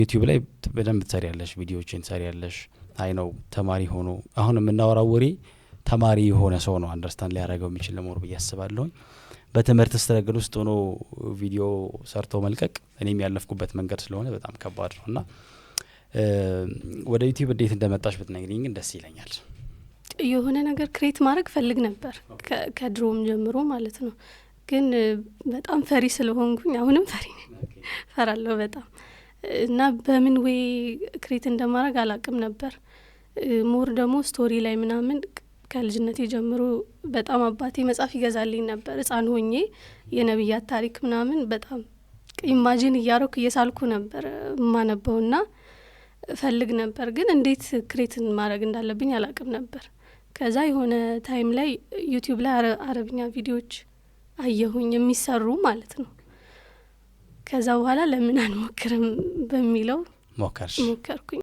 ዩቲዩብ ላይ በደንብ ትሰሪያለሽ ቪዲዮዎችን ትሰሪያለሽ አይ ነው ተማሪ ሆኖ አሁን የምናወራው ወሬ ተማሪ የሆነ ሰው ነው አንደርስታንድ ሊያደርገው የሚችል ለሞር በያስባለሁ በትምህርት ስትረግል ውስጥ ሆኖ ቪዲዮ ሰርቶ መልቀቅ እኔም ያለፍኩበት መንገድ ስለሆነ በጣም ከባድ ነውና ወደ ዩቲዩብ እንዴት እንደመጣሽ ብትነግሪኝ ደስ ይለኛል የሆነ ነገር ክሬት ማድረግ ፈልግ ነበር ከድሮም ጀምሮ ማለት ነው ግን በጣም ፈሪ ስለሆንኩኝ አሁንም ፈሪ ነኝ ፈራለሁ በጣም እና በምን ወይ ክሬት እንደማድረግ አላቅም ነበር ሞር ደግሞ ስቶሪ ላይ ምናምን ከልጅነቴ ጀምሮ በጣም አባቴ መጽሐፍ ይገዛልኝ ነበር ህፃን ሆኜ የነብያት ታሪክ ምናምን በጣም ኢማጂን እያረኩ እየሳልኩ ነበር ማነበውና ፈልግ ነበር ግን እንዴት ክሬት ማድረግ እንዳለብኝ አላቅም ነበር ከዛ የሆነ ታይም ላይ ዩቲዩብ ላይ አረብኛ ቪዲዮዎች አየሁኝ የሚሰሩ ማለት ነው ከዛ በኋላ ለምን አንሞክርም በሚለው ሞከርኩኝ